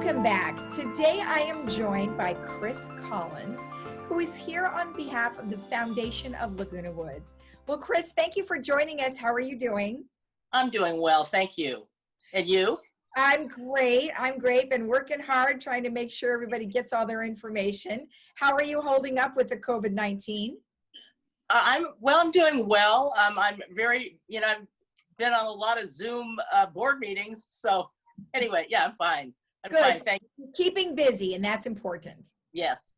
Welcome back. Today I am joined by Chris Collins, who is here on behalf of the Foundation of Laguna Woods. Well, Chris, thank you for joining us. How are you doing? I'm doing well, thank you. And you? I'm great. Been working hard trying to make sure everybody gets all their information. How are you holding up with the COVID-19? I'm doing well. I'm very, I've been on a lot of Zoom board meetings. So anyway, yeah, I'm fine. Good. Fine, thank you. Keeping busy, and that's important. Yes.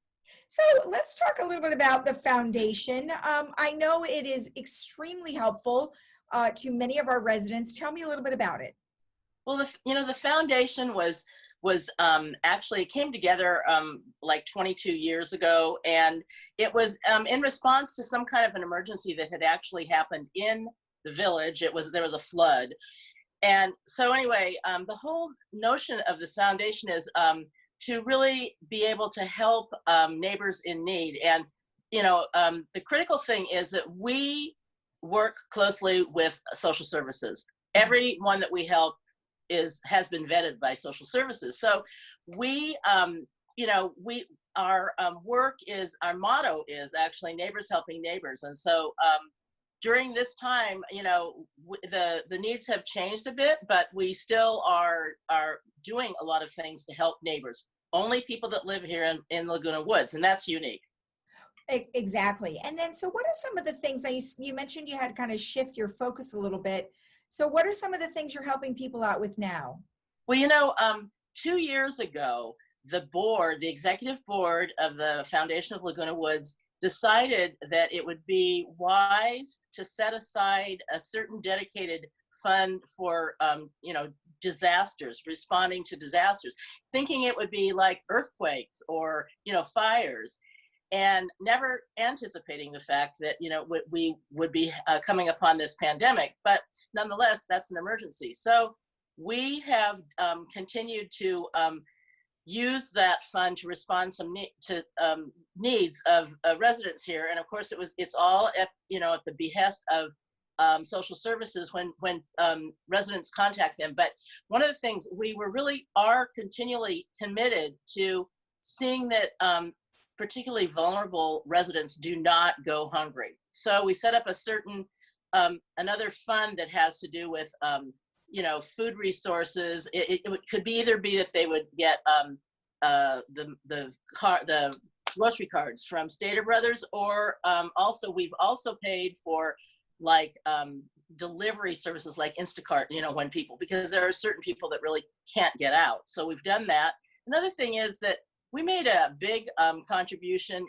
So let's talk a little bit about the foundation. I know it is extremely helpful to many of our residents. Tell me a little bit about it. Well, the foundation was actually came together like 22 years ago, and it was in response to some kind of an emergency that had actually happened in the village. There was a flood. And so anyway, the whole notion of the foundation is to really be able to help neighbors in need. And, the critical thing is that we work closely with social services. Everyone that we help has been vetted by social services. So our motto is actually neighbors helping neighbors. And so during this time, the needs have changed a bit, but we still are doing a lot of things to help neighbors. Only people that live here in Laguna Woods, and that's unique. Exactly. And then, so what are some of the things that you mentioned you had to kind of shift your focus a little bit. So what are some of the things you're helping people out with now? Well, 2 years ago, the executive board of the Foundation of Laguna Woods decided that it would be wise to set aside a certain dedicated fund for, disasters, responding to disasters, thinking it would be like earthquakes or, fires, and never anticipating the fact that, we would be coming upon this pandemic. But nonetheless, that's an emergency. So we have continued to use that fund to respond to needs of residents here. And of course, it's all at the behest of social services when residents contact them. But one of the things we are continually committed to seeing that particularly vulnerable residents do not go hungry. So we set up a certain another fund that has to do with food resources. It could either be that they would get the grocery cards from Stater Brothers, or we've also paid for like delivery services like Instacart, because there are certain people that really can't get out. So we've done that. Another thing is that we made a big contribution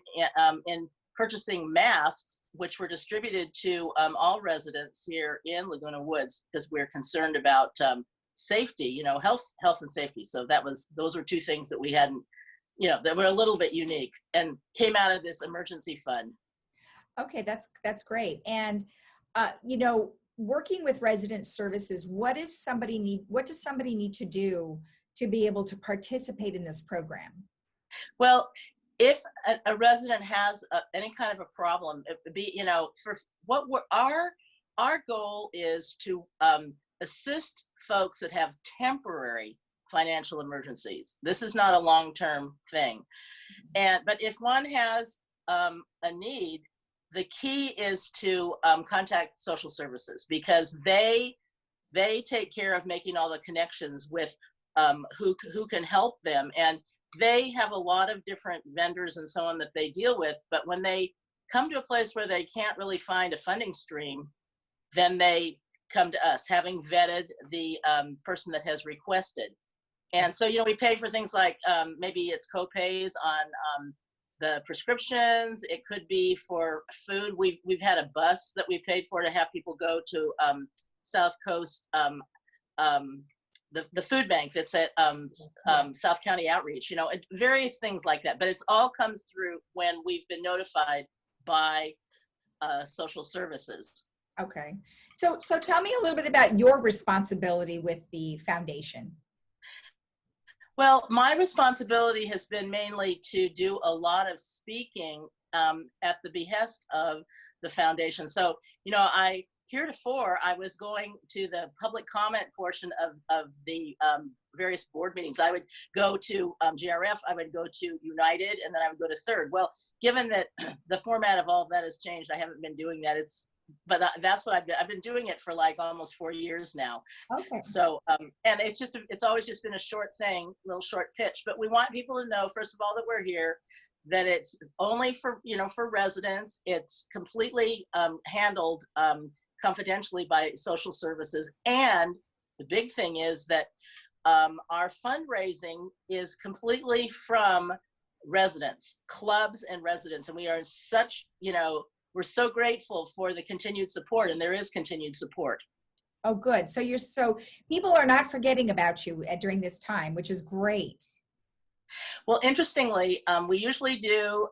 in purchasing masks, which were distributed to all residents here in Laguna Woods, because we're concerned about safety, health and safety. So those were two things that we hadn't, that were a little bit unique and came out of this emergency fund. Okay, that's great. And working with resident services, what does somebody need to do to be able to participate in this program? Well, if a resident has any kind of a problem, our goal is to assist folks that have temporary financial emergencies. This is not a long-term thing. But if one has a need, the key is to contact social services, because they take care of making all the connections with who can help them. And they have a lot of different vendors and so on that they deal with. But when they come to a place where they can't really find a funding stream, then they come to us, having vetted the person that has requested. And so, we pay for things like maybe it's co-pays on the prescriptions. It could be for food. We've had a bus that we paid for to have people go to South Coast, the food bank that's at South County Outreach, various things like that. But it's all comes through when we've been notified by social services. Okay. So tell me a little bit about your responsibility with the foundation. Well, my responsibility has been mainly to do a lot of speaking at the behest of the foundation. So, I heretofore, I was going to the public comment portion of the various board meetings. I would go to GRF, I would go to United, and then I would go to Third. Well, given that the format of all of that has changed, I haven't been doing that. But that's what I've been doing it for like almost 4 years now. Okay. So, and it's always just been a short thing, little short pitch. But we want people to know, first of all, that we're here, that it's only for, for residents. It's completely handled confidentially by social services. And the big thing is that our fundraising is completely from residents, clubs and residents. And we are such, we're so grateful for the continued support, and there is continued support. Oh, good. So people are not forgetting about you during this time, which is great. Well, interestingly, we usually do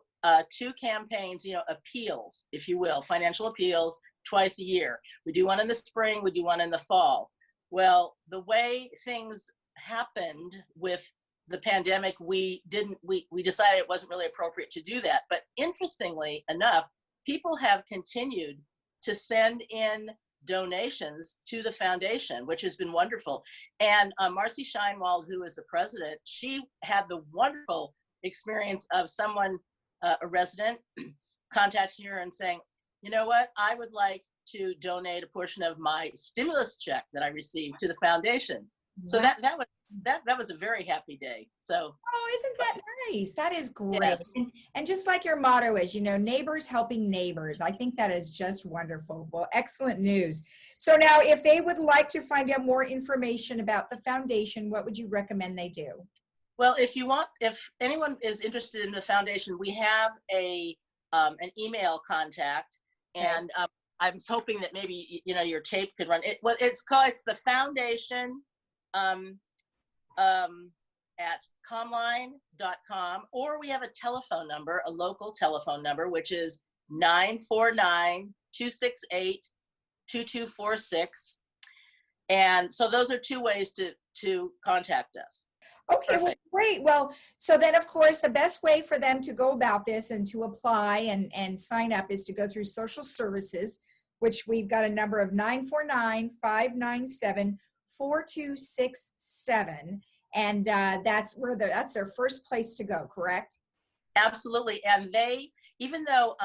2 campaigns, appeals, if you will, financial appeals twice a year. We do one in the spring, we do one in the fall. Well, the way things happened with the pandemic, we decided it wasn't really appropriate to do that. But interestingly enough, people have continued to send in donations to the foundation, which has been wonderful. And Marcy Scheinwald, who is the president, she had the wonderful experience of someone, a resident, contacting her and saying, you know what, I would like to donate a portion of my stimulus check that I received to the foundation. So Wow. that was a very happy day. So, Oh, isn't that nice? That is great. yes. And just like your motto is, neighbors helping neighbors. I think that is just wonderful. Well, excellent news. So now if they would like to find out more information about the foundation, what would you recommend they do? Well, if anyone is interested in the foundation, we have an email contact, and I'm hoping that maybe, your tape could run it. Well, it's the foundation, at comline.com, or we have a telephone number, a local telephone number, which is 949-268-2246. And so those are 2 ways to contact us. Okay, well, great. Well, so then, of course, the best way for them to go about this and to apply and sign up is to go through social services, which we've got a number of 949-597-4267. And that's their first place to go, correct? Absolutely. And they, even though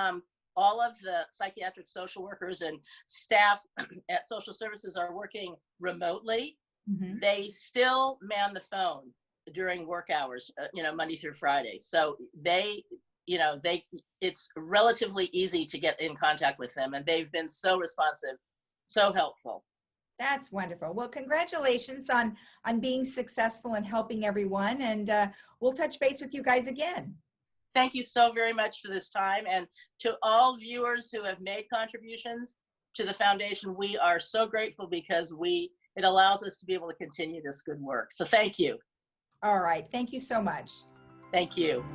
all of the psychiatric social workers and staff at social services are working remotely, they still man the phone during work hours, Monday through Friday. So it's relatively easy to get in contact with them, and they've been so responsive, so helpful. That's wonderful. Well, congratulations on being successful and helping everyone. And we'll touch base with you guys again. Thank you so very much for this time. And to all viewers who have made contributions to the foundation, we are so grateful because it allows us to be able to continue this good work. So thank you. All right. Thank you so much. Thank you.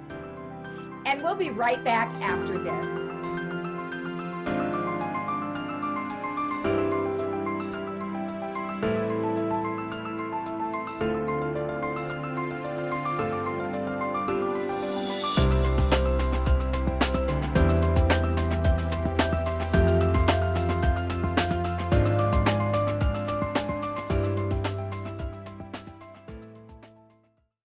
And we'll be right back after this.